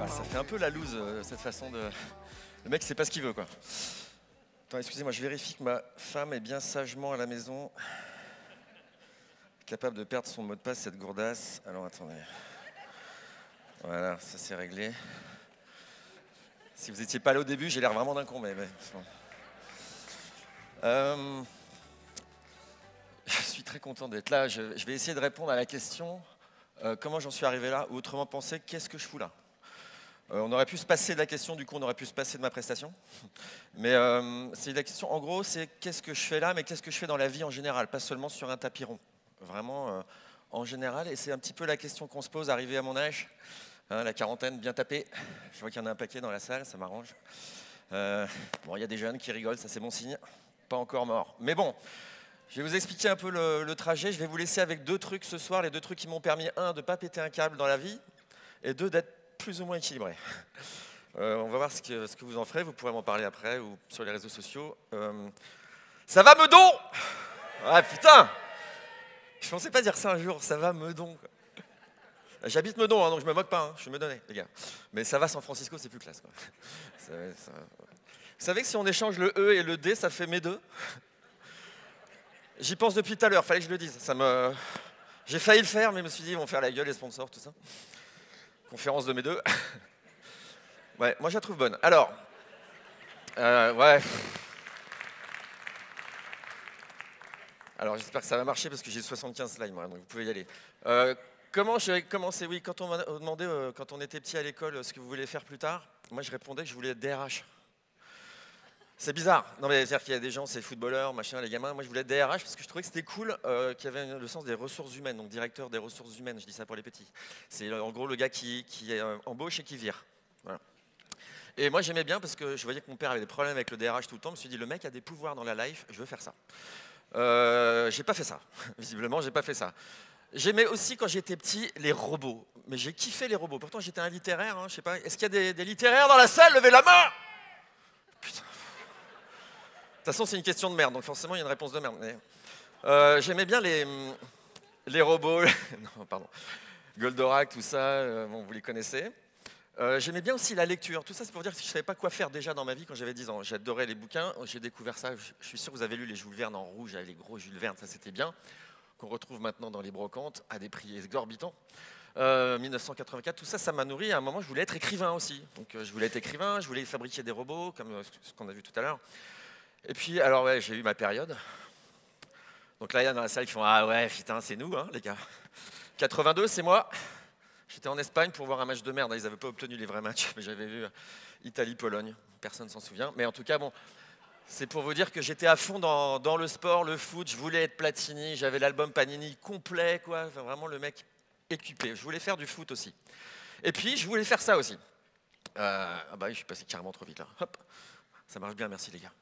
Ça fait un peu la loose, cette façon de... Le mec, il sait pas ce qu'il veut, quoi. Attends, excusez-moi, je vérifie que ma femme est bien sagement à la maison. Capable de perdre son mot de passe, cette gourdasse. Alors, attendez. Voilà, ça c'est réglé. Si vous n'étiez pas là au début, j'ai l'air vraiment d'un con, mais... Je suis très content d'être là. Je vais essayer de répondre à la question comment j'en suis arrivé là, ou autrement pensé, qu'est-ce que je fous là? On aurait pu se passer de la question, du coup, on aurait pu se passer de ma prestation. Mais c'est la question, en gros, c'est qu'est-ce que je fais là, mais qu'est-ce que je fais dans la vie en général, pas seulement sur un tapis rond. Vraiment en général, et c'est un petit peu la question qu'on se pose, arrivé à mon âge, hein, la quarantaine bien tapée. Je vois qu'il y en a un paquet dans la salle, ça m'arrange. Bon, il y a des jeunes qui rigolent, ça c'est bon signe. Pas encore mort. Mais bon, je vais vous expliquer un peu le trajet. Je vais vous laisser avec 2 trucs ce soir, les 2 trucs qui m'ont permis, 1, de ne pas péter un câble dans la vie, et 2, d'être plus ou moins équilibré. On va voir ce que vous en ferez, vous pourrez m'en parler après ou sur les réseaux sociaux. Ça va Meudon? Ah putain! Je pensais pas dire ça un jour, ça va Meudon. J'habite Meudon, hein, donc je me moque pas, hein, je suis meudonnais, les gars. Mais ça va San Francisco, c'est plus classe, quoi. Vous savez que si on échange le E et le D, ça fait mes deux? J'y pense depuis tout à l'heure, fallait que je le dise. J'ai failli le faire, mais je me suis dit, ils vont faire la gueule, les sponsors, tout ça. Conférence de mes deux. Ouais, moi je la trouve bonne. Alors, ouais. Alors j'espère que ça va marcher parce que j'ai 75 slides, moi, donc vous pouvez y aller. Comment j'ai commencé? Oui, quand on m'a demandé, quand on était petit à l'école, ce que vous voulez faire plus tard, moi je répondais que je voulais être DRH. C'est bizarre. Non mais c'est-à-dire qu'il y a des gens, c'est footballeurs, machin, les gamins. Moi je voulais être DRH parce que je trouvais que c'était cool, qu'il y avait le sens des ressources humaines, donc directeur des ressources humaines, je dis ça pour les petits. C'est en gros le gars qui embauche et qui vire. Voilà. Et moi j'aimais bien parce que je voyais que mon père avait des problèmes avec le DRH tout le temps. Je me suis dit, le mec a des pouvoirs dans la life, je veux faire ça. J'ai pas fait ça. Visiblement, j'ai pas fait ça. J'aimais aussi quand j'étais petit les robots, mais j'ai kiffé les robots. Pourtant j'étais un littéraire, hein, je sais pas. Est-ce qu'il y a des littéraires dans la salle? Levez la main! Putain. De toute façon, c'est une question de merde, donc forcément, il y a une réponse de merde. J'aimais bien les robots, non, pardon, Goldorak, tout ça, bon, vous les connaissez. J'aimais bien aussi la lecture. Tout ça, c'est pour dire que je ne savais pas quoi faire déjà dans ma vie quand j'avais 10 ans. J'adorais les bouquins. J'ai découvert ça. Je suis sûr que vous avez lu les Jules Verne en rouge, avec les gros Jules Verne, ça c'était bien. Qu'on retrouve maintenant dans les brocantes à des prix exorbitants. 1984, tout ça, ça m'a nourri. À un moment, je voulais être écrivain aussi. Donc, je voulais être écrivain, je voulais fabriquer des robots, comme ce qu'on a vu tout à l'heure. Et puis, alors ouais, j'ai eu ma période. Donc là, il y a dans la salle qui font « Ah ouais, putain, c'est nous, hein, les gars. » 82, c'est moi. J'étais en Espagne pour voir un match de merde. Ils n'avaient pas obtenu les vrais matchs, mais j'avais vu Italie-Pologne. Personne ne s'en souvient. Mais en tout cas, bon, c'est pour vous dire que j'étais à fond dans le sport, le foot. Je voulais être Platini. J'avais l'album Panini complet, quoi. Enfin, vraiment le mec équipé. Je voulais faire du foot aussi. Et puis, je voulais faire ça aussi. Ah bah oui, je suis passé carrément trop vite là. Hop. Ça marche bien, merci les gars.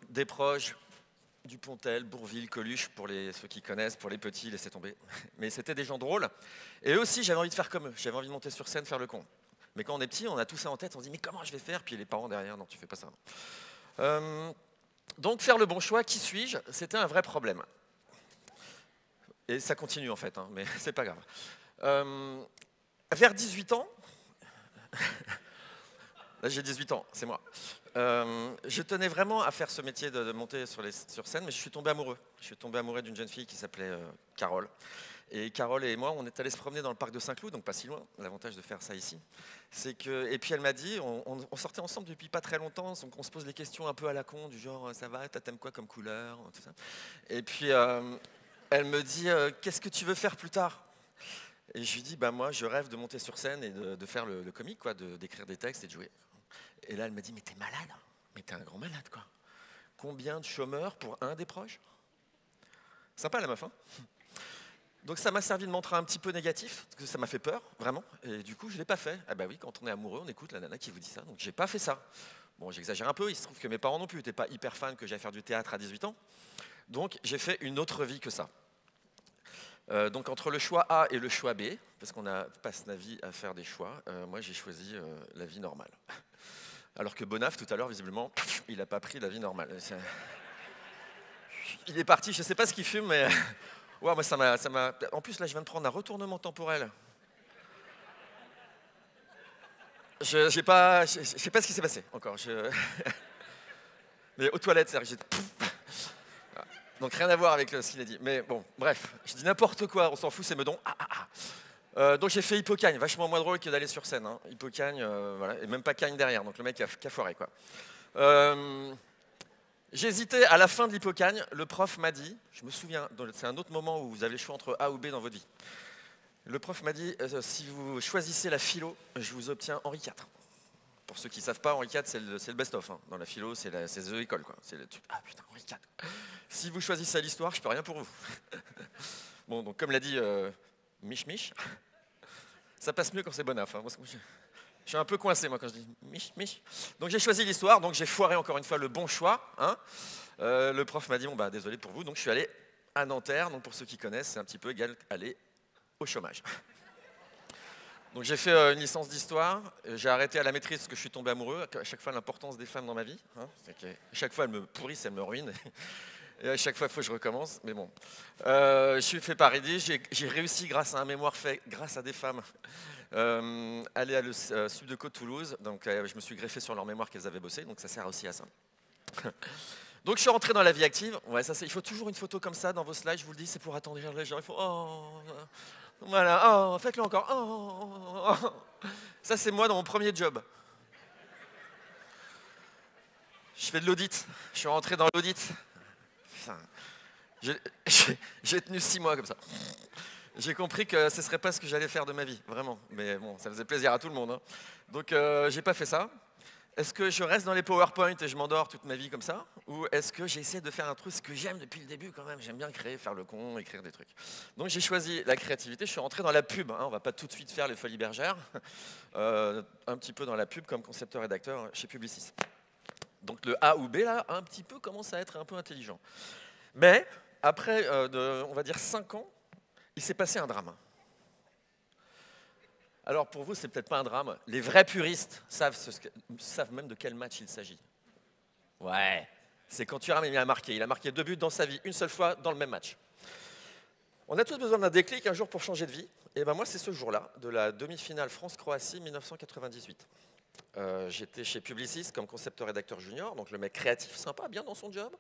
Des proches, Dupontel, Bourvil, Coluche, pour ceux qui connaissent, pour les petits, laissez tomber. Mais c'était des gens drôles. Et eux aussi, j'avais envie de faire comme eux. J'avais envie de monter sur scène, faire le con. Mais quand on est petit, on a tout ça en tête, on se dit, mais comment je vais faire? Puis les parents derrière, non, tu fais pas ça. Donc faire le bon choix, qui suis-je? C'était un vrai problème. Et ça continue en fait, hein, mais c'est pas grave. Vers 18 ans, là j'ai 18 ans, c'est moi. Je tenais vraiment à faire ce métier de monter sur scène, mais je suis tombé amoureux. Je suis tombé amoureux d'une jeune fille qui s'appelait Carole. Et Carole et moi, on est allés se promener dans le parc de Saint-Cloud, donc pas si loin. L'avantage de faire ça ici, c'est que... Et puis elle m'a dit, on sortait ensemble depuis pas très longtemps, donc on se pose des questions un peu à la con, du genre, ça va, t'aimes quoi comme couleur, tout ça. Et puis elle me dit, qu'est-ce que tu veux faire plus tard? Et je lui dis, bah moi, je rêve de monter sur scène et de faire le comique, quoi, d'écrire des textes et de jouer. Et là, elle me dit, mais t'es malade, mais t'es un grand malade, quoi. Combien de chômeurs pour un des proches? Sympa la meuf, hein? Donc ça m'a servi de mantra un petit peu négatif, parce que ça m'a fait peur, vraiment. Et du coup, je ne l'ai pas fait. Ah bah oui, quand on est amoureux, on écoute la nana qui vous dit ça. Donc j'ai pas fait ça. Bon, j'exagère un peu, il se trouve que mes parents non plus n'étaient pas hyper fans que j'aille faire du théâtre à 18 ans. Donc j'ai fait une autre vie que ça. Donc entre le choix A et le choix B, parce qu'on passe la vie à faire des choix, moi j'ai choisi la vie normale. Alors que Bonaf, tout à l'heure, visiblement, il n'a pas pris la vie normale. Il est parti, je ne sais pas ce qu'il fume, mais... Ouais, moi, ça m'a... En plus, là, je viens de prendre un retournement temporel. Je sais pas ce qui s'est passé encore. Mais aux toilettes, c'est-à-dire que j'ai... Donc rien à voir avec ce qu'il a dit. Mais bon, bref, je dis n'importe quoi, on s'en fout, c'est Meudon. Donc j'ai fait Hippocagne, vachement moins drôle que d'aller sur scène. Hein. Hippocagne, voilà, et même pas Cagne derrière, donc le mec a foiré, quoi. J'hésitais à la fin de l'Hippocagne, le prof m'a dit, je me souviens, c'est un autre moment où vous avez le choix entre A ou B dans votre vie. Le prof m'a dit, si vous choisissez la philo, je vous obtiens Henri IV. Pour ceux qui ne savent pas, Henri IV, c'est le best-of. Hein. Dans la philo, c'est The École. Quoi. Ah putain, Henri IV. Si vous choisissez l'histoire, je ne peux rien pour vous. Bon, donc comme l'a dit Mich Mich, ça passe mieux quand c'est Bonaf. Hein. Moi, je suis un peu coincé, moi, quand je dis Mich Mich. Donc j'ai choisi l'histoire, donc j'ai foiré encore une fois le bon choix. Hein. Le prof m'a dit, bon, bah, désolé pour vous. Donc je suis allé à Nanterre. Donc pour ceux qui connaissent, c'est un petit peu égal aller au chômage. Donc j'ai fait une licence d'histoire, j'ai arrêté à la maîtrise parce que je suis tombé amoureux, à chaque fois l'importance des femmes dans ma vie. Hein, à chaque fois elles me pourrissent, elles me ruinent, et à chaque fois il faut que je recommence, mais bon. Je suis fait par Eddy, j'ai réussi grâce à un mémoire fait grâce à des femmes, aller à le Sud de Côte Toulouse, donc je me suis greffé sur leur mémoire qu'elles avaient bossé, donc ça sert aussi à ça. Donc je suis rentré dans la vie active, ouais, il faut toujours une photo comme ça dans vos slides, je vous le dis, c'est pour attendrir les gens, il faut... Oh, voilà, oh, faites-le encore. Oh. Ça, c'est moi dans mon premier job. Je fais de l'audit. Je suis rentré dans l'audit. J'ai tenu 6 mois comme ça. J'ai compris que ce ne serait pas ce que j'allais faire de ma vie, vraiment. Mais bon, ça faisait plaisir à tout le monde. Hein. Donc, j'ai pas fait ça. Est-ce que je reste dans les PowerPoint et je m'endors toute ma vie comme ça? Ou est-ce que j'essaie de faire un truc que j'aime depuis le début quand même? J'aime bien créer, faire le con, écrire des trucs. Donc j'ai choisi la créativité, je suis rentré dans la pub. Hein. On ne va pas tout de suite faire les Folies Bergères. Un petit peu dans la pub comme concepteur-rédacteur chez Publicis. Donc le A ou B, là, un petit peu commence à être un peu intelligent. Mais après, on va dire 5 ans, il s'est passé un drame. Alors pour vous, c'est peut-être pas un drame. Les vrais puristes savent même de quel match il s'agit. Ouais, c'est quand Thuram a marqué. Il a marqué 2 buts dans sa vie, une seule fois dans le même match. On a tous besoin d'un déclic un jour pour changer de vie. Et ben moi, c'est ce jour-là, de la demi-finale France-Croatie 1998. J'étais chez Publicis comme concepteur-rédacteur junior, donc le mec créatif, sympa, bien dans son job.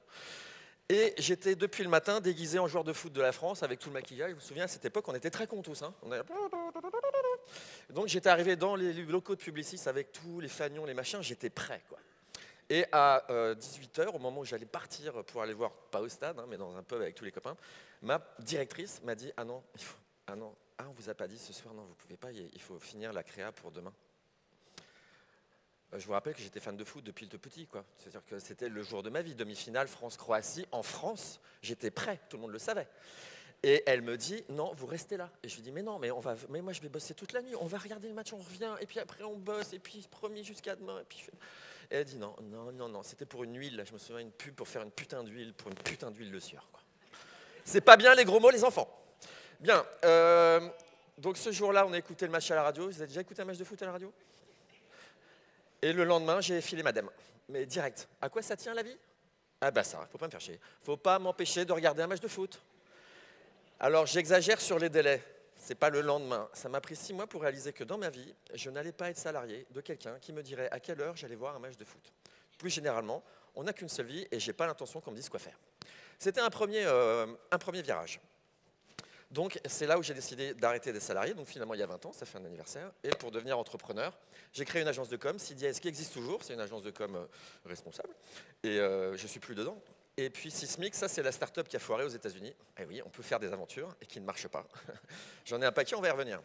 Et j'étais depuis le matin déguisé en joueur de foot de la France avec tout le maquillage. Je me souviens, à cette époque, on était très cons tous. Hein. Donc j'étais arrivé dans les locaux de Publicis avec tous les fanions, les machins, j'étais prêt, quoi. Et à 18h, au moment où j'allais partir pour aller voir, pas au stade, hein, mais dans un pub avec tous les copains, ma directrice m'a dit « Ah non, on vous a pas dit ce soir, non, vous pouvez pas, il faut finir la créa pour demain. » Je vous rappelle que j'étais fan de foot depuis le tout petit, quoi. C'est-à-dire que c'était le jour de ma vie, demi-finale France-Croatie. En France, j'étais prêt, tout le monde le savait. Et elle me dit, non, vous restez là. Et je lui dis, mais non, mais moi je vais bosser toute la nuit, on va regarder le match, on revient, et puis après on bosse, et puis promis jusqu'à demain. Et elle dit, non, c'était pour une huile, là, je me souviens, une pub pour faire une putain d'huile, pour une putain d'huile de sueur, quoi. C'est pas bien les gros mots, les enfants. Bien, donc ce jour-là, on a écouté le match à la radio. Vous avez déjà écouté un match de foot à la radio? Et le lendemain, j'ai filé madame. Mais direct, à quoi ça tient la vie? Ah bah ça, faut pas me faire chier. Faut pas m'empêcher de regarder un match de foot. Alors j'exagère sur les délais, c'est pas le lendemain. Ça m'a pris 6 mois pour réaliser que dans ma vie, je n'allais pas être salarié de quelqu'un qui me dirait à quelle heure j'allais voir un match de foot. Plus généralement, on n'a qu'une seule vie et j'ai pas l'intention qu'on me dise quoi faire. C'était un premier virage. Donc c'est là où j'ai décidé d'arrêter d'être salarié, donc finalement il y a 20 ans, ça fait un anniversaire, et pour devenir entrepreneur, j'ai créé une agence de com, CDS, qui existe toujours, c'est une agence de com responsable, et je suis plus dedans. Et puis Sismic, ça c'est la start-up qui a foiré aux États-Unis. Et oui, on peut faire des aventures et qui ne marchent pas. J'en ai un paquet, on va y revenir.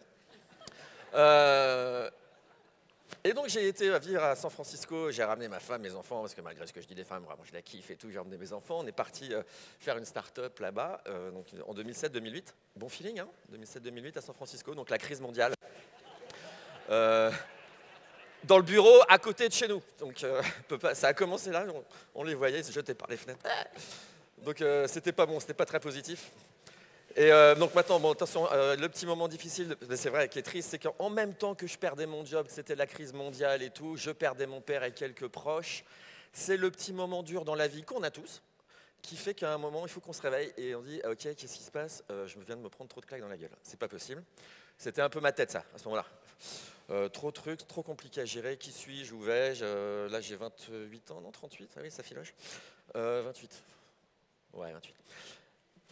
Et donc j'ai été vivre à San Francisco, j'ai ramené ma femme, mes enfants, parce que malgré ce que je dis des femmes, vraiment je la kiffe et tout, j'ai ramené mes enfants. On est parti faire une start-up là-bas, donc en 2007-2008. Bon feeling, hein, 2007-2008 à San Francisco, donc la crise mondiale. Dans le bureau à côté de chez nous. Donc ça a commencé là, on les voyait, ils se jetaient par les fenêtres. Donc c'était pas bon, c'était pas très positif. Et donc maintenant, bon, attention, le petit moment difficile, c'est vrai, qui est triste, c'est qu'en même temps que je perdais mon job, c'était la crise mondiale et tout, je perdais mon père et quelques proches. C'est le petit moment dur dans la vie qu'on a tous. qui fait qu'à un moment, il faut qu'on se réveille et on dit ah, ok, qu'est-ce qui se passe? Je viens de me prendre trop de claques dans la gueule. C'est pas possible. C'était un peu ma tête, ça, à ce moment-là. Trop de trucs, trop compliqué à gérer. Qui suis-je? Où vais-je? Là, j'ai 28 ans, non, 38. Ah oui, ça filoche. 28. Ouais, 28.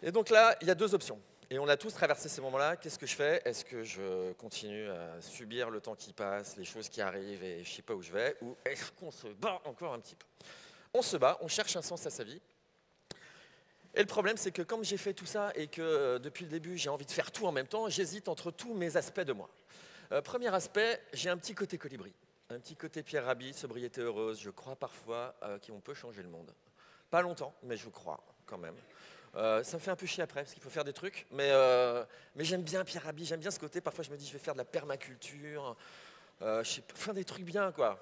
Et donc là, il y a deux options. Et on a tous traversé ces moments-là. Qu'est-ce que je fais? Est-ce que je continue à subir le temps qui passe, les choses qui arrivent et je ne sais pas où je vais? Ou est-ce qu'on se bat encore un petit peu? On se bat, on cherche un sens à sa vie. Et le problème, c'est que comme j'ai fait tout ça et que depuis le début, j'ai envie de faire tout en même temps, j'hésite entre tous mes aspects de moi. Premier aspect, j'ai un petit côté colibri. Un petit côté Pierre Rabhi, sobriété heureuse. Je crois parfois qu'on peut changer le monde. Pas longtemps, mais je crois quand même. Ça me fait un peu chier après, parce qu'il faut faire des trucs. Mais j'aime bien Pierre Rabhi, j'aime bien ce côté. Parfois, je me dis, je vais faire de la permaculture. Je sais pas, faire des trucs bien, quoi.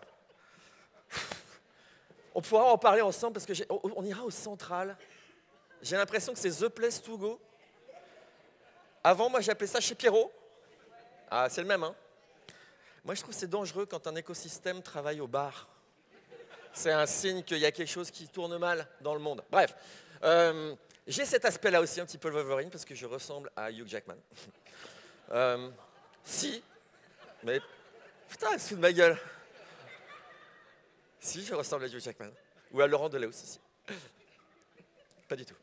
On pourra en parler ensemble, parce que on ira au Central. J'ai l'impression que c'est The Place to Go. Avant, moi, j'appelais ça chez Pierrot. Ah, c'est le même, hein. Moi, je trouve que c'est dangereux quand un écosystème travaille au bar. C'est un signe qu'il y a quelque chose qui tourne mal dans le monde. Bref, j'ai cet aspect-là aussi, un petit peu le Wolverine, parce que je ressemble à Hugh Jackman. Si, mais putain, elle se fout de ma gueule. Si, je ressemble à Hugh Jackman. Ou à Laurent Delahousse, ici. Pas du tout.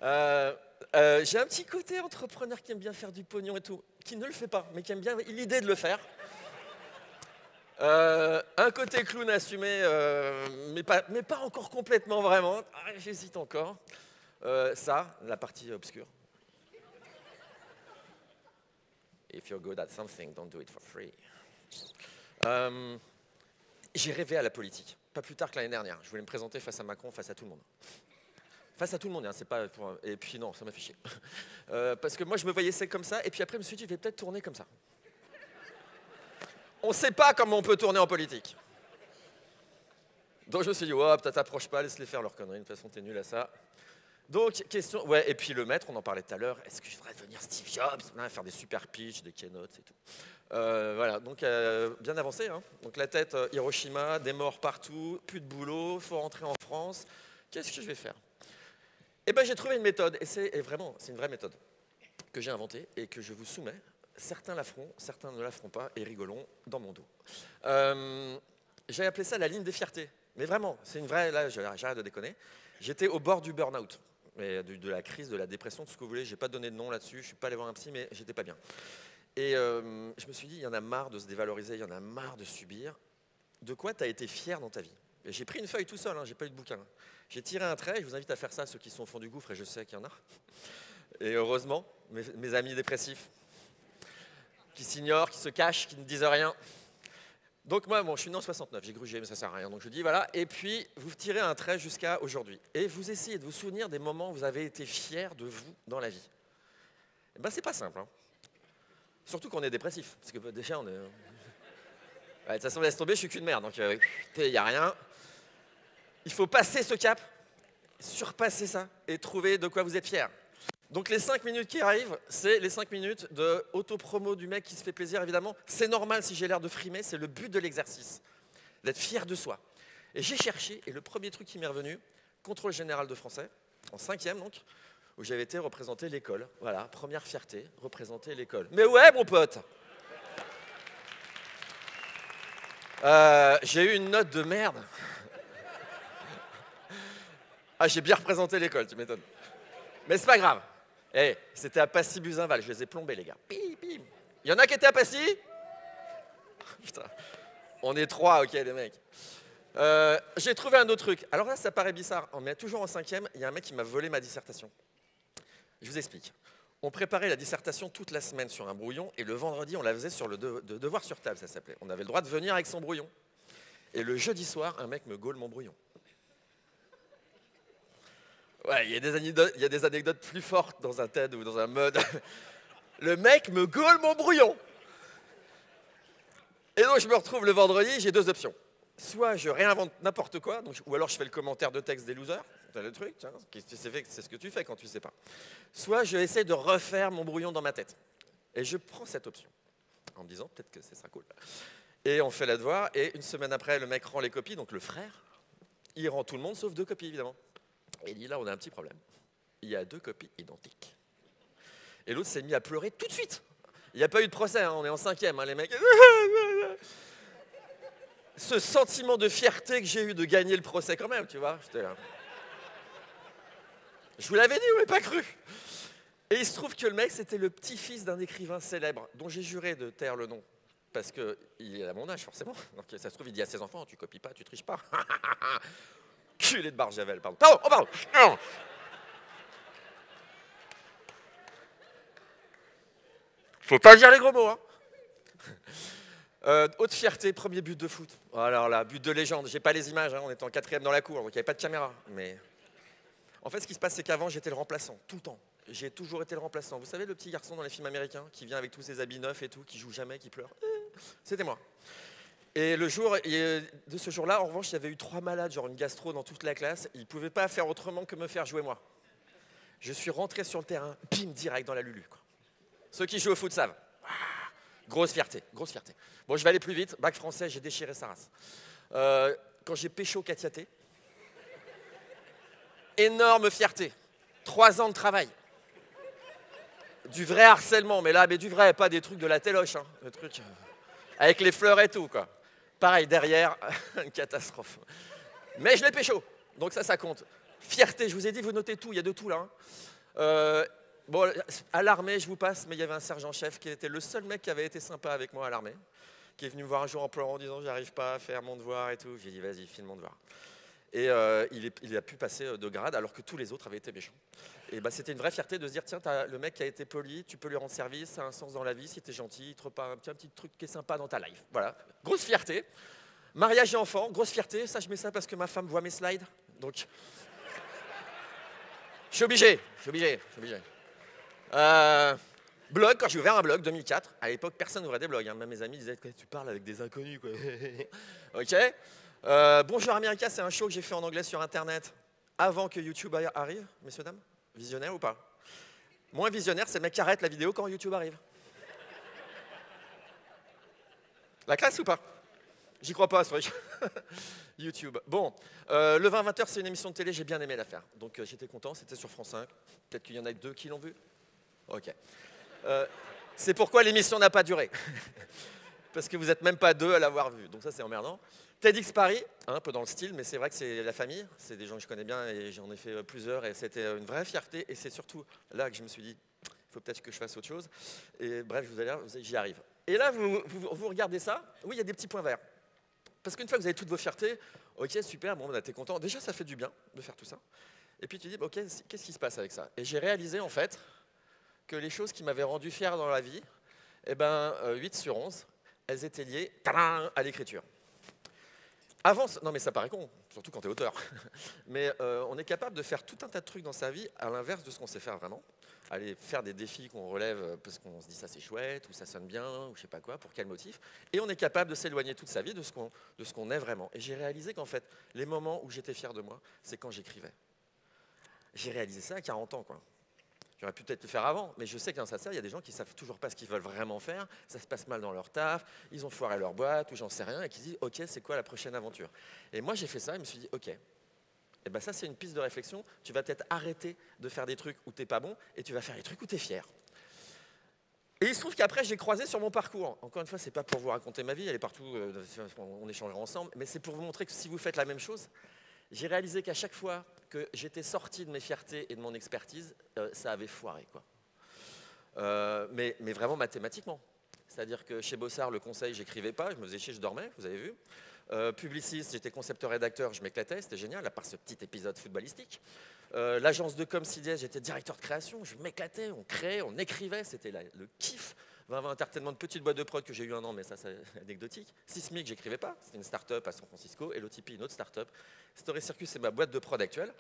J'ai un petit côté entrepreneur qui aime bien faire du pognon et tout, qui ne le fait pas, mais qui aime bien l'idée de le faire. Un côté clown assumé, mais pas encore complètement vraiment. Ah, j'hésite encore. Ça, la partie obscure. If you're good at something, don't do it for free. J'ai rêvé à la politique, pas plus tard que l'année dernière. Je voulais me présenter face à Macron, face à tout le monde. Face à tout le monde, hein, c'est pas pour... Et puis non, ça m'a fait chier. Parce que moi, je me voyais c'est comme ça, et puis après, je me suis dit, je vais peut-être tourner comme ça. On ne sait pas comment on peut tourner en politique. Donc je me suis dit, oh, peut-être t'approches pas, laisse-les faire leurs conneries, de toute façon, t'es nul à ça. Donc, question... Ouais, et puis le maître, on en parlait tout à l'heure, est-ce que je devrais devenir Steve Jobs? Faire des super pitchs, des keynotes et tout. Voilà, donc bien avancé. Hein. Donc la tête, Hiroshima, des morts partout, plus de boulot, faut rentrer en France. Qu'est-ce que je vais faire? Eh bien, j'ai trouvé une méthode, et c'est une vraie méthode que j'ai inventée et que je vous soumets. Certains la feront, certains ne la feront pas, et rigolons dans mon dos. J'ai appelé ça la ligne des fiertés. Mais vraiment, c'est une vraie, là, j'arrête de déconner. J'étais au bord du burn-out, de la crise, de la dépression, tout ce que vous voulez. Je n'ai pas donné de nom là-dessus, je ne suis pas allé voir un psy, mais j'étais pas bien. Et je me suis dit, il y en a marre de se dévaloriser, il y en a marre de subir. De quoi tu as été fier dans ta vie? J'ai pris une feuille tout seul, hein, j'ai pas eu de bouquin. J'ai tiré un trait, je vous invite à faire ça, ceux qui sont au fond du gouffre, et je sais qu'il y en a. Et heureusement, mes amis dépressifs, qui s'ignorent, qui se cachent, qui ne disent rien. Donc moi, bon, je suis né en 69, j'ai grugé, mais ça sert à rien. Donc je dis, voilà, et puis vous tirez un trait jusqu'à aujourd'hui. Et vous essayez de vous souvenir des moments où vous avez été fiers de vous dans la vie. Eh ben, c'est pas simple. Hein. Surtout qu'on est dépressif, parce que déjà, on est... Ouais, de toute façon, laisse tomber, je suis qu'une merde, donc il n'y a rien. Il faut passer ce cap, surpasser ça, et trouver de quoi vous êtes fier. Donc les 5 minutes qui arrivent, c'est les 5 minutes de auto-promo du mec qui se fait plaisir, évidemment. C'est normal si j'ai l'air de frimer, c'est le but de l'exercice, d'être fier de soi. Et j'ai cherché, et le premier truc qui m'est revenu, contrôle général de français, en 5e donc, où j'avais été représenter l'école. Voilà, première fierté, représenter l'école. Mais ouais, mon pote! J'ai eu une note de merde. Ah, j'ai bien représenté l'école, tu m'étonnes. Mais c'est pas grave. Hey, c'était à Passy-Buzinval, je les ai plombés, les gars. Pim, pim. Il y en a qui étaient à Passy? Putain. On est 3, ok, les mecs. J'ai trouvé un autre truc. Alors là, ça paraît bizarre, mais toujours en 5e, il y a un mec qui m'a volé ma dissertation. Je vous explique. On préparait la dissertation toute la semaine sur un brouillon, et le vendredi, on la faisait sur le devoir sur table, ça s'appelait. On avait le droit de venir avec son brouillon. Et le jeudi soir, un mec me gaule mon brouillon. Ouais, il y a des anecdotes plus fortes dans un TED ou dans un mode. Le mec me gaule mon brouillon. Et donc, je me retrouve le vendredi, j'ai deux options. Soit je réinvente n'importe quoi, ou alors je fais le commentaire de texte des losers. C'est le truc, tiens, c'est ce que tu fais quand tu ne sais pas. Soit je essaie de refaire mon brouillon dans ma tête. Et je prends cette option, en me disant peut-être que ce sera cool. Et on fait la devoir, et une semaine après, le mec rend les copies, donc le frère, il rend tout le monde, sauf 2 copies, évidemment. Et il dit, là, on a un petit problème. Il y a 2 copies identiques. Et l'autre s'est mis à pleurer tout de suite. Il n'y a pas eu de procès, hein, on est en 5e, hein, les mecs. Ce sentiment de fierté que j'ai eu de gagner le procès quand même, tu vois. J'étais là. Je vous l'avais dit, vous m'avez pas cru. Et il se trouve que le mec, c'était le petit-fils d'un écrivain célèbre, dont j'ai juré de taire le nom. Parce qu'il est à mon âge, forcément. Donc ça se trouve, il dit à ses enfants, tu copies pas, tu triches pas. Culé de Barjavel, pardon. Pardon, oh pardon. Non. Faut pas dire les gros mots, hein. Haute fierté, premier but de foot. Oh, alors là, but de légende. J'ai pas les images, hein, on était en 4e dans la cour, donc il n'y avait pas de caméra. Mais en fait, ce qui se passe, c'est qu'avant, j'étais le remplaçant, tout le temps. J'ai toujours été le remplaçant. Vous savez, le petit garçon dans les films américains qui vient avec tous ses habits neufs et tout, qui joue jamais, qui pleure. C'était moi. Et le jour de ce jour-là, en revanche, il y avait eu 3 malades, genre une gastro dans toute la classe. Ils ne pouvaient pas faire autrement que me faire jouer moi. Je suis rentré sur le terrain, bim, direct dans la Lulu, quoi. Ceux qui jouent au foot savent. Grosse fierté, grosse fierté. Bon, je vais aller plus vite. Bac français, j'ai déchiré sa race. Quand j'ai pécho Katia T, énorme fierté. 3 ans de travail. Du vrai harcèlement, mais là, mais du vrai, pas des trucs de la téloche, hein. Le truc avec les fleurs et tout, quoi. Pareil, derrière, une catastrophe. Mais je l'ai pécho, donc ça compte. Fierté, je vous ai dit, vous notez tout, il y a de tout là, hein. Bon, à l'armée, je vous passe, mais il y avait un sergent-chef qui était le seul mec qui avait été sympa avec moi à l'armée, qui est venu me voir un jour en pleurant en disant j'arrive pas à faire mon devoir et tout. J'ai dit vas-y, file mon devoir. Et il a pu passer de grade alors que tous les autres avaient été méchants. Et bah, c'était une vraie fierté de se dire tiens, le mec qui a été poli, tu peux lui rendre service, ça a un sens dans la vie, si t'es gentil, il te repart un petit truc qui est sympa dans ta life. Voilà, grosse fierté. Mariage et enfant, grosse fierté. Ça, je mets ça parce que ma femme voit mes slides. Donc, je suis obligé. Blog, quand j'ai ouvert un blog, 2004, à l'époque, personne n'ouvrait des blogs. Hein. Même mes amis disaient tu parles avec des inconnus, quoi. Ok. Bonjour America, c'est un show que j'ai fait en anglais sur Internet avant que YouTube arrive, messieurs, dames. Visionnaire ou pas? Moins visionnaire, c'est le mec qui arrête la vidéo quand YouTube arrive. La classe ou pas? J'y crois pas, ce truc. YouTube. Bon, le 20-20h, c'est une émission de télé, j'ai bien aimé la faire. Donc j'étais content, c'était sur France 5. Peut-être qu'il y en a 2 qui l'ont vu. Ok. C'est pourquoi l'émission n'a pas duré. Parce que vous n'êtes même pas 2 à l'avoir vue. Donc ça, c'est emmerdant. TEDx Paris, un peu dans le style, mais c'est vrai que c'est la famille. C'est des gens que je connais bien et j'en ai fait plusieurs. Et c'était une vraie fierté. Et c'est surtout là que je me suis dit, il faut peut-être que je fasse autre chose. Et bref, je vous allez dire, j'y arrive. Et là, vous regardez ça. Oui, il y a des petits points verts. Parce qu'une fois que vous avez toutes vos fiertés, ok, super, bon, t'es content. Déjà, ça fait du bien de faire tout ça. Et puis tu dis, ok, qu'est-ce qui se passe avec ça? Et j'ai réalisé, en fait, que les choses qui m'avaient rendu fier dans la vie, eh ben, 8 sur 11, elles étaient liées à l'écriture. Avant, non mais ça paraît con, surtout quand tu es auteur, mais on est capable de faire tout un tas de trucs dans sa vie à l'inverse de ce qu'on sait faire vraiment. Aller faire des défis qu'on relève parce qu'on se dit ça c'est chouette, ou ça sonne bien, ou je sais pas quoi, pour quel motif. Et on est capable de s'éloigner toute sa vie de ce qu'on est vraiment. Et j'ai réalisé qu'en fait, les moments où j'étais fier de moi, c'est quand j'écrivais. J'ai réalisé ça à 40 ans, quoi. J'aurais pu peut-être le faire avant, mais je sais que dans ça, il y a des gens qui ne savent toujours pas ce qu'ils veulent vraiment faire, ça se passe mal dans leur taf, ils ont foiré leur boîte ou j'en sais rien, et qui se disent « Ok, c'est quoi la prochaine aventure ?» Et moi, j'ai fait ça et je me suis dit « Ok, et ben ça, c'est une piste de réflexion, tu vas peut-être arrêter de faire des trucs où tu n'es pas bon et tu vas faire des trucs où tu es fier. » Et il se trouve qu'après, j'ai croisé sur mon parcours. Encore une fois, ce n'est pas pour vous raconter ma vie, elle est partout, on échangera ensemble, mais c'est pour vous montrer que si vous faites la même chose, j'ai réalisé qu'à chaque fois que j'étais sorti de mes fiertés et de mon expertise, ça avait foiré, quoi. Mais vraiment mathématiquement. C'est-à-dire que chez Bossard, le conseil, j'écrivais pas, je me faisais chier, je dormais, vous avez vu. Publiciste, j'étais concepteur-rédacteur, je m'éclatais, c'était génial, à part ce petit épisode footballistique. L'agence de com CDS, j'étais directeur de création, je m'éclatais, on créait, on écrivait, c'était le kiff. 20 Entertainment, de petite boîte de prod que j'ai eu 1 an, mais ça c'est anecdotique. Sismic, j'écrivais pas, c'était une start-up à San Francisco, et l'OTP, une autre start-up. Story Circus, c'est ma boîte de prod actuelle,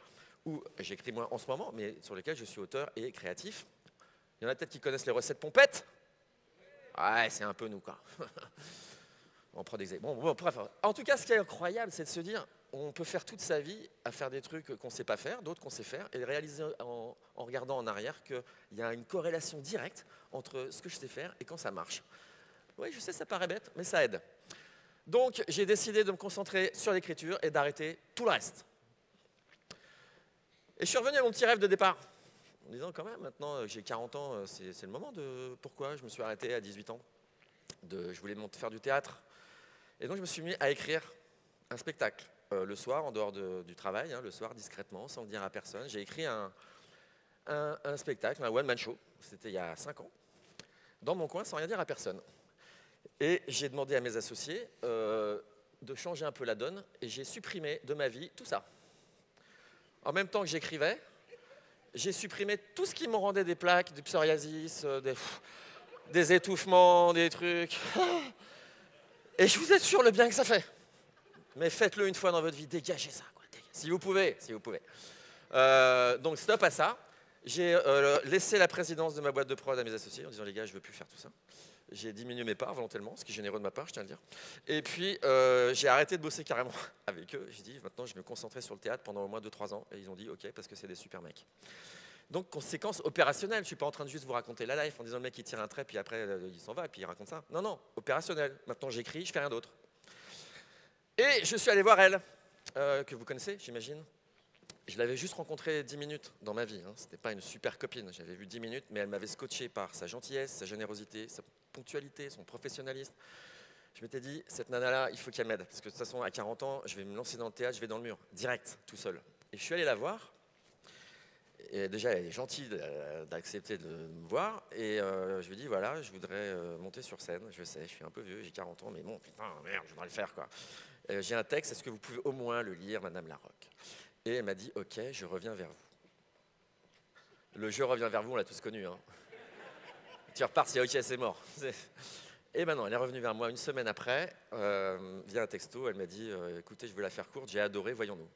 où j'écris moins en ce moment, mais sur lesquelles je suis auteur et créatif. Il y en a peut-être qui connaissent les recettes pompettes. Ouais, c'est un peu nous, quoi. En prod exé. Bon, bref. En tout cas, ce qui est incroyable, c'est de se dire, on peut faire toute sa vie à faire des trucs qu'on ne sait pas faire, d'autres qu'on sait faire, et réaliser en regardant en arrière qu'il y a une corrélation directe entre ce que je sais faire et quand ça marche. Oui, je sais, ça paraît bête, mais ça aide. Donc, j'ai décidé de me concentrer sur l'écriture et d'arrêter tout le reste. Et je suis revenu à mon petit rêve de départ, en disant quand même, maintenant j'ai 40 ans, c'est le moment de... Pourquoi je me suis arrêté à 18 ans je voulais faire du théâtre. Et donc je me suis mis à écrire un spectacle. Le soir, en dehors du travail, hein, le soir, discrètement, sans le dire à personne. J'ai écrit un spectacle, un one-man show, c'était il y a 5 ans, dans mon coin, sans rien dire à personne. Et j'ai demandé à mes associés de changer un peu la donne, et j'ai supprimé de ma vie tout ça. En même temps que j'écrivais, j'ai supprimé tout ce qui me rendait des plaques, du psoriasis, des étouffements, des trucs. Et je vous assure le bien que ça fait. Mais faites-le une fois dans votre vie, dégagez ça, quoi, si vous pouvez, si vous pouvez. Donc stop à ça. J'ai laissé la présidence de ma boîte de prod à mes associés en disant les gars, je ne veux plus faire tout ça. J'ai diminué mes parts volontairement, ce qui est généreux de ma part, je tiens à le dire. Et puis j'ai arrêté de bosser carrément avec eux. J'ai dit maintenant je vais me concentrer sur le théâtre pendant au moins 2-3 ans. Et ils ont dit ok, parce que c'est des super mecs. Donc conséquence opérationnelle, je ne suis pas en train de juste vous raconter la life en disant le mec il tire un trait puis après il s'en va et puis il raconte ça. Non, non, opérationnel. Maintenant j'écris, je fais rien d'autre. Et je suis allé voir elle, que vous connaissez, j'imagine. Je l'avais juste rencontrée 10 minutes dans ma vie. Hein. Ce n'était pas une super copine. J'avais vu 10 minutes, mais elle m'avait scotché par sa gentillesse, sa générosité, sa ponctualité, son professionnalisme. Je m'étais dit, cette nana-là, il faut qu'elle m'aide. Parce que de toute façon, à 40 ans, je vais me lancer dans le théâtre, je vais dans le mur, direct, tout seul. Et je suis allé la voir. Et déjà, elle est gentille d'accepter de me voir. Et je lui ai dit, voilà, je voudrais monter sur scène. Je sais, je suis un peu vieux, j'ai 40 ans, mais bon, putain, merde, je voudrais le faire, quoi. J'ai un texte, est-ce que vous pouvez au moins le lire, Madame Larocque? Et elle m'a dit, ok, je reviens vers vous. Le je reviens vers vous, on l'a tous connu. Hein. Tu repars, c'est ok, c'est mort. Et maintenant, elle est revenue vers moi une semaine après, via un texto, elle m'a dit, écoutez, je veux la faire courte, j'ai adoré, voyons-nous.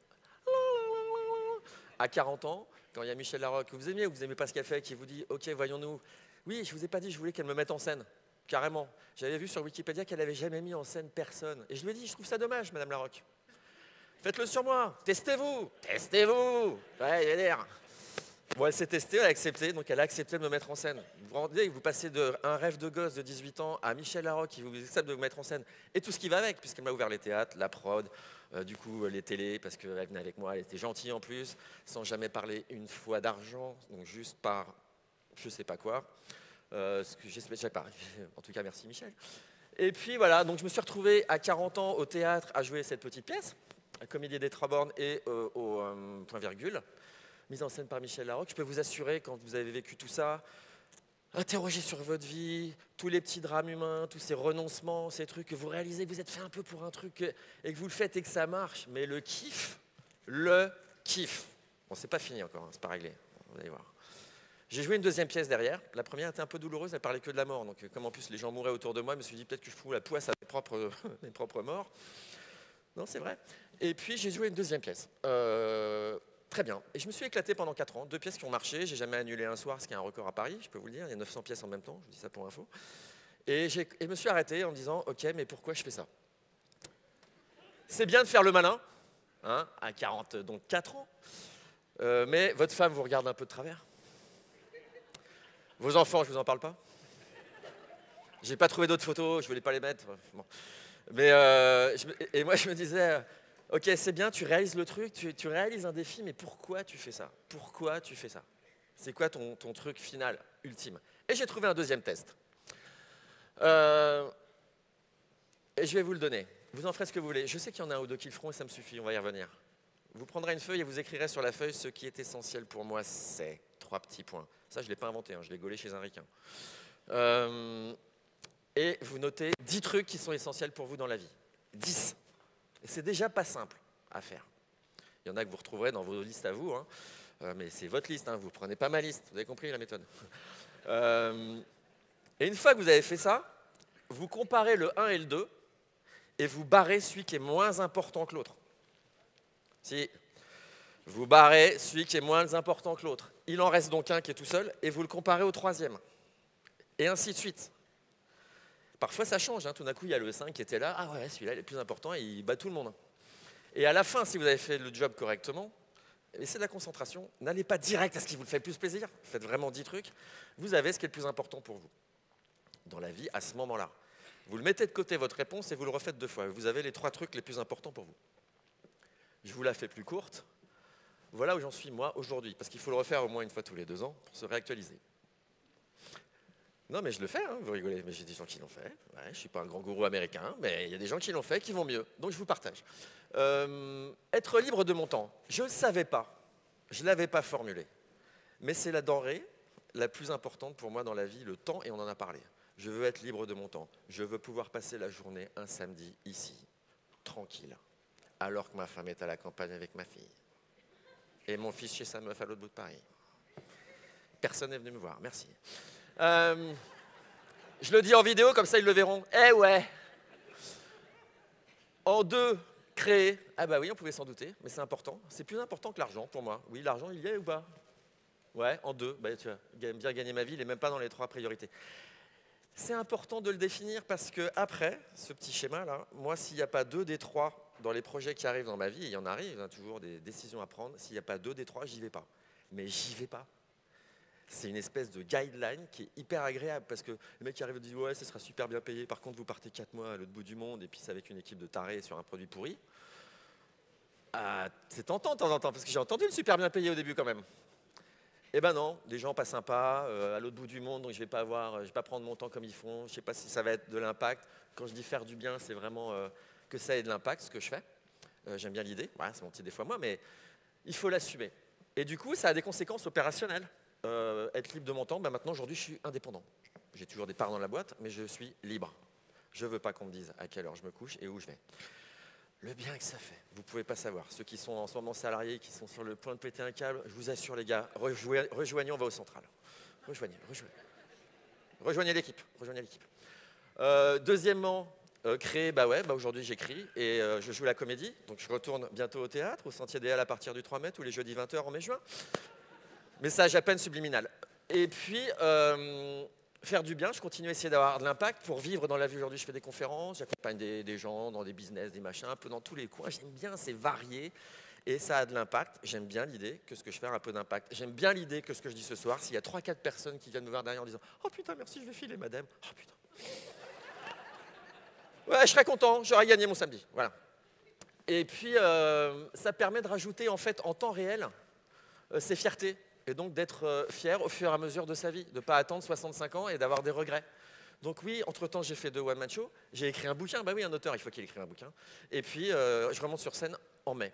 À 40 ans, quand il y a Michel Larocque, que vous aimez ou vous n'aimez pas ce qu'elle fait, qui vous dit, ok, voyons-nous. Oui, je ne vous ai pas dit, je voulais qu'elle me mette en scène. Carrément. J'avais vu sur Wikipédia qu'elle n'avait jamais mis en scène personne. Et je lui ai dit, je trouve ça dommage, Madame Larocque. Faites-le sur moi, testez-vous, testez-vous. Ouais, il a l'air. Bon, elle s'est testée, elle a accepté, donc elle a accepté de me mettre en scène. Vous vous rendez, vous passez d'un rêve de gosse de 18 ans à Michel Larocque qui vous accepte de vous mettre en scène et tout ce qui va avec, puisqu'elle m'a ouvert les théâtres, la prod, du coup les télés, parce qu'elle venait avec moi, elle était gentille en plus, sans jamais parler une fois d'argent, donc juste par je sais pas quoi. Ce que j'espère pas. En tout cas, merci Michel. Et puis voilà, donc je me suis retrouvé à 40 ans au théâtre à jouer cette petite pièce, la Comédie des Trois Bornes et au point virgule, mise en scène par Michel Larocque. Je peux vous assurer, quand vous avez vécu tout ça, interrogez sur votre vie, tous les petits drames humains, tous ces renoncements, ces trucs que vous réalisez que vous êtes fait un peu pour un truc et que vous le faites et que ça marche, mais le kiff. Bon, c'est pas fini encore, hein, c'est pas réglé, vous allez voir. J'ai joué une deuxième pièce derrière. La première était un peu douloureuse, elle parlait que de la mort. Donc, comme en plus les gens mouraient autour de moi, je me suis dit peut-être que je fous la poisse à mes propres morts. Non, c'est vrai. Et puis j'ai joué une deuxième pièce. Très bien. Et je me suis éclaté pendant 4 ans. 2 pièces qui ont marché. J'ai jamais annulé un soir, ce qui est un record à Paris, je peux vous le dire. Il y a 900 pièces en même temps, je vous dis ça pour info. Et je me suis arrêté en me disant, ok, mais pourquoi je fais ça? C'est bien de faire le malin, hein, à 44 ans. Mais votre femme vous regarde un peu de travers. Vos enfants, je ne vous en parle pas. J'ai pas trouvé d'autres photos, je voulais pas les mettre. Bon. Mais et moi, je me disais, ok, c'est bien, tu réalises le truc, tu réalises un défi, mais pourquoi tu fais ça? Pourquoi tu fais ça? C'est quoi ton truc final, ultime? Et j'ai trouvé un deuxième test. Et je vais vous le donner. Vous en ferez ce que vous voulez. Je sais qu'il y en a un ou deux qui le feront et ça me suffit, on va y revenir. Vous prendrez une feuille et vous écrirez sur la feuille ce qui est essentiel pour moi, c'est 3 petits points. Ça, je ne l'ai pas inventé, hein, je l'ai gaulé chez un ricain. Et vous notez 10 trucs qui sont essentiels pour vous dans la vie. 10. Et c'est déjà pas simple à faire. Il y en a que vous retrouverez dans vos listes à vous, hein. Mais c'est votre liste, hein, vous ne prenez pas ma liste. Vous avez compris la méthode. Et une fois que vous avez fait ça, vous comparez le 1 et le 2 et vous barrez celui qui est moins important que l'autre. Si vous barrez celui qui est moins important que l'autre. Il en reste donc un qui est tout seul et vous le comparez au troisième. Et ainsi de suite. Parfois ça change, hein. Tout d'un coup il y a le 5 qui était là, ah ouais, celui-là il est le plus important et il bat tout le monde. Et à la fin, si vous avez fait le job correctement, et c'est de la concentration, n'allez pas direct à ce qui vous fait le plus plaisir, faites vraiment 10 trucs, vous avez ce qui est le plus important pour vous dans la vie à ce moment-là. Vous le mettez de côté votre réponse et vous le refaites 2 fois. Vous avez les 3 trucs les plus importants pour vous. Je vous la fais plus courte. Voilà où j'en suis moi aujourd'hui, parce qu'il faut le refaire au moins une fois tous les 2 ans pour se réactualiser. Non mais je le fais, hein, vous rigolez, mais j'ai des gens qui l'ont fait. Ouais, je ne suis pas un grand gourou américain, mais il y a des gens qui l'ont fait, qui vont mieux. Donc je vous partage. Être libre de mon temps, je ne le savais pas, je ne l'avais pas formulé. Mais c'est la denrée la plus importante pour moi dans la vie, le temps, et on en a parlé. Je veux être libre de mon temps. Je veux pouvoir passer la journée un samedi ici, tranquille, alors que ma femme est à la campagne avec ma fille. Et mon fils chez sa meuf à l'autre bout de Paris. Personne n'est venu me voir, merci. Je le dis en vidéo, comme ça ils le verront. Eh ouais. En 2, créer. Ah bah oui, on pouvait s'en douter, mais c'est important. C'est plus important que l'argent pour moi. Oui, l'argent, il y est ou pas? Ouais, en 2. Bah, tu vois, bien gagner ma vie, il n'est même pas dans les 3 priorités. C'est important de le définir parce que après, ce petit schéma-là, moi, s'il n'y a pas 2 des 3 dans les projets qui arrivent dans ma vie, il y en arrive, hein, toujours des décisions à prendre, s'il n'y a pas 2 des 3, j'y vais pas. Mais j'y vais pas. C'est une espèce de guideline qui est hyper agréable parce que le mec qui arrive et dit « Ouais, ça sera super bien payé, par contre, vous partez 4 mois à l'autre bout du monde et puis c'est avec une équipe de tarés sur un produit pourri. » C'est tentant de temps en temps parce que j'ai entendu le super bien payé au début quand même. Eh ben non, des gens pas sympas, à l'autre bout du monde, donc je vais pas prendre mon temps comme ils font, je ne sais pas si ça va être de l'impact. Quand je dis faire du bien, c'est vraiment que ça ait de l'impact, ce que je fais. J'aime bien l'idée, ouais, c'est mon petit défaut moi, mais il faut l'assumer. Et du coup, ça a des conséquences opérationnelles. Être libre de mon temps, ben maintenant, aujourd'hui, je suis indépendant. J'ai toujours des parts dans la boîte, mais je suis libre. Je ne veux pas qu'on me dise à quelle heure je me couche et où je vais. Le bien que ça fait, vous ne pouvez pas savoir. Ceux qui sont en ce moment salariés, qui sont sur le point de péter un câble, je vous assure les gars, rejoignons, on va au central. Rejoignez l'équipe. Deuxièmement, créer, aujourd'hui j'écris et je joue la comédie. Donc je retourne bientôt au théâtre, au Sentier des Halles à partir du 3 mai, tous les jeudis 20h en mai-juin. Message à peine subliminal. Et puis, faire du bien, je continue à essayer d'avoir de l'impact pour vivre dans la vie. Aujourd'hui, je fais des conférences, j'accompagne des gens dans des business, des machins, un peu dans tous les coins. J'aime bien, c'est varié et ça a de l'impact. J'aime bien l'idée que ce que je fais a un peu d'impact. J'aime bien l'idée que ce que je dis ce soir, s'il y a 3-4 personnes qui viennent me voir derrière en disant « Oh putain, merci, je vais filer, madame. Oh putain. » Ouais, je serais content, j'aurais gagné mon samedi. Voilà. Et puis, ça permet de rajouter en fait en temps réel ses fiertés. Et donc d'être fier au fur et à mesure de sa vie, de ne pas attendre 65 ans et d'avoir des regrets. Donc oui, entre-temps, j'ai fait 2 one-man shows, j'ai écrit un bouquin, bah oui, un auteur, il faut qu'il écrive un bouquin. Et puis, je remonte sur scène en mai.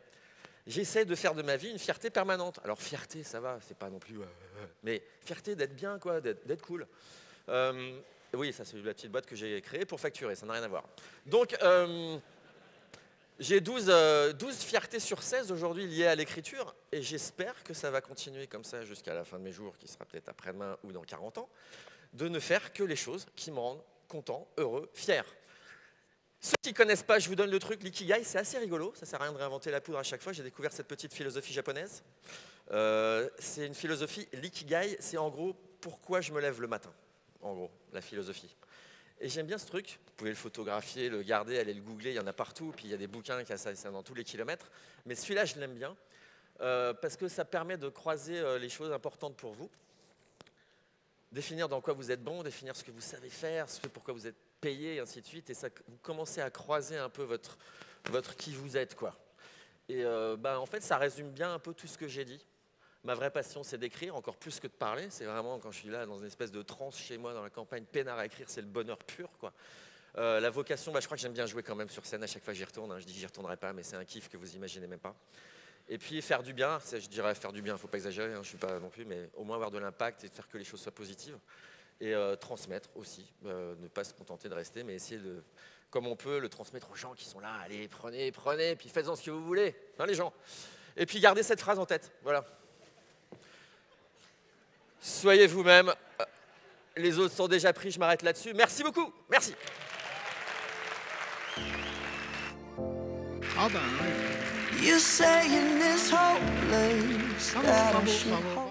J'essaie de faire de ma vie une fierté permanente. Alors fierté, ça va, c'est pas non plus... mais fierté d'être bien, quoi, d'être cool. Oui, ça c'est la petite boîte que j'ai créée pour facturer, ça n'a rien à voir. Donc... j'ai 12 fiertés sur 16 aujourd'hui liées à l'écriture et j'espère que ça va continuer comme ça jusqu'à la fin de mes jours, qui sera peut-être après-demain ou dans 40 ans, de ne faire que les choses qui me rendent content, heureux, fier. Ceux qui ne connaissent pas, je vous donne le truc, l'ikigai, c'est assez rigolo, ça ne sert à rien de réinventer la poudre à chaque fois, j'ai découvert cette petite philosophie japonaise. C'est une philosophie, l'ikigai, c'est en gros pourquoi je me lève le matin, en gros, la philosophie. Et j'aime bien ce truc, vous pouvez le photographier, le garder, aller le googler, il y en a partout, puis il y a des bouquins qui ont ça dans tous les kilomètres. Mais celui-là, je l'aime bien, parce que ça permet de croiser les choses importantes pour vous, définir dans quoi vous êtes bon, définir ce que vous savez faire, ce pourquoi vous êtes payé, et ainsi de suite, et ça, vous commencez à croiser un peu votre qui vous êtes, quoi. Et en fait, ça résume bien un peu tout ce que j'ai dit. Ma vraie passion, c'est d'écrire, encore plus que de parler. C'est vraiment, quand je suis là, dans une espèce de transe chez moi, dans la campagne, peinard à écrire, c'est le bonheur pur, quoi. La vocation, je crois que j'aime bien jouer quand même sur scène à chaque fois que j'y retourne. Hein. Je dis que j'y retournerai pas, mais c'est un kiff que vous imaginez même pas. Et puis, faire du bien, je dirais faire du bien, il ne faut pas exagérer, hein, je ne suis pas non plus, mais au moins avoir de l'impact et de faire que les choses soient positives. Et transmettre aussi, ne pas se contenter de rester, mais essayer de, comme on peut, le transmettre aux gens qui sont là. Allez, prenez, puis faites-en ce que vous voulez, hein, les gens. Et puis, gardez cette phrase en tête, voilà. Soyez vous-même. Les autres sont déjà pris, je m'arrête là-dessus. Merci beaucoup. Merci. You saying this hopeless that I should